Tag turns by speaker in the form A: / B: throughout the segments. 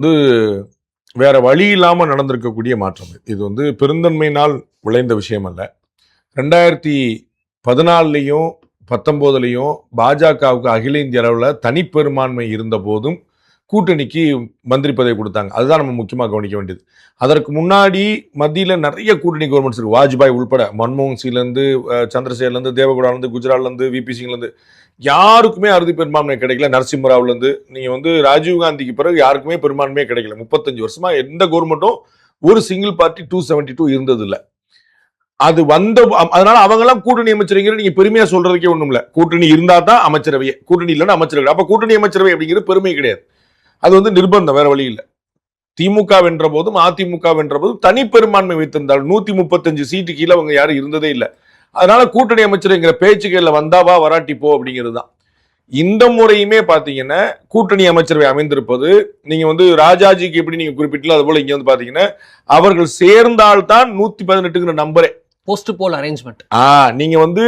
A: வந்து வேற வழி இல்லாம நடந்திருக்கக்கூடிய மாற்றம். இது வந்து பெருந்தன்மையினால் விளைந்த விஷயம் அல்ல. 2014லையும் 19லையும் பாஜகவுக்கு அகில இந்திய அளவில் தனிப்பெரும்பான்மை இருந்த போதும் கூட்டணிக்கு மந்திரி பதவி கொடுத்தாங்க. அதுதான் நம்ம முக்கியமாக கவனிக்க வேண்டியது. அதற்கு முன்னாடி மத்தியில் நிறைய கூட்டணி கவர்மெண்ட்ஸ் இருக்கு. வாஜ்பாய் உள்பட மன்மோகன் சிங்லேருந்து சந்திரசேகர்லேருந்து தேவகவுடாலேருந்து குஜராத்லேருந்து விபி சிங்லேருந்து யாருக்குமே அறுதி பெரும்பான்மை கிடைக்கல. நரசிம்மராவ்லேருந்து நீங்கள் வந்து ராஜீவ்காந்திக்கு பிறகு யாருக்குமே பெரும்பான்மையே கிடைக்கல. 35 வருஷமா எந்த கவர்மெண்ட்டும் ஒரு சிங்கிள் பார்ட்டி 272 இருந்தது இல்லை. அது வந்த அதனால அவங்க எல்லாம் கூட்டணி அமைச்சரவை நீங்க பெருமையா சொல்றதுக்கே ஒண்ணும் இல்ல. கூட்டணி இருந்தா தான் அமைச்சரவையே, கூட்டணி இல்லைன்னா அமைச்சரவை. அப்ப கூட்டணி அமைச்சரவை அப்படிங்கிறது பெருமை கிடையாது. அது வந்து நிர்பந்தம், வேற வழி இல்லை. திமுக வென்ற போதும் அதிமுக வென்ற போதும் தனி பெரும்பான்மை வைத்திருந்தால் 135 சீட்டு கீழே அவங்க யாரும் இருந்ததே இல்லை. அதனால கூட்டணி அமைச்சருங்கிற பேச்சுக்கள்ல வந்தாவா வராட்டி போ அப்படிங்கிறது தான். இந்த முறையுமே பாத்தீங்கன்னா கூட்டணி அமைச்சரவை அமைந்திருப்பது நீங்க வந்து ராஜாஜிக்கு எப்படி நீங்க குறிப்பிட்டீங்களோ அது போல இங்க வந்து பாத்தீங்கன்னா அவர்கள் சேர்ந்தால்தான் 118ங்கிற நம்பரே.
B: போஸ்ட் போல் அரேஞ்ச்மெண்ட்.
A: நீங்க வந்து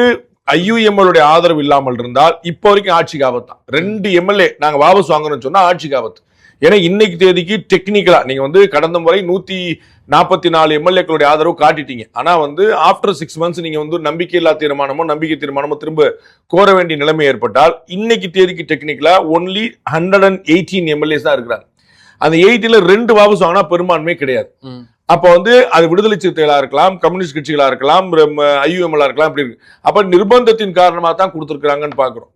A: IUML ஆதரவு இல்லாமல் இருந்தால் இப்போ வரைக்கும் ஆட்சிக்கு ஆபத்து தான். 2 MLA நாங்க வாபஸ் வாங்கணும்னு சொன்னா ஆட்சிக்கு ஆபத்து. ஏன்னா இன்னைக்கு தேதிக்கு டெக்னிக்கலா நீங்க வந்து கடந்த முறை 144 MLAக்களுடைய ஆதரவு காட்டிட்டீங்க. ஆனா வந்து ஆஃப்டர் 6 months நீங்க வந்து நம்பிக்கையில்லா தீர்மானமோ நம்பிக்கை தீர்மானமோ திரும்ப கோர வேண்டிய நிலைமை ஏற்பட்டால் இன்னைக்கு தேதிக்கு டெக்னிக்கலா ஒன்லி 118 MLAs தான் இருக்கிறாங்க. அந்த 80ல 2 வாபஸ் வாங்கினா பெரும்பான்மை கிடையாது. அப்ப வந்து அது விடுதலை சிறுத்தைகளா இருக்கலாம், கம்யூனிஸ்ட் கட்சிகளா இருக்கலாம், IUML இருக்கலாம், அப்படி இருக்கு. அப்ப நிர்பந்தத்தின் காரணமா தான் கொடுத்திருக்காங்கன்னு பாக்குறோம்.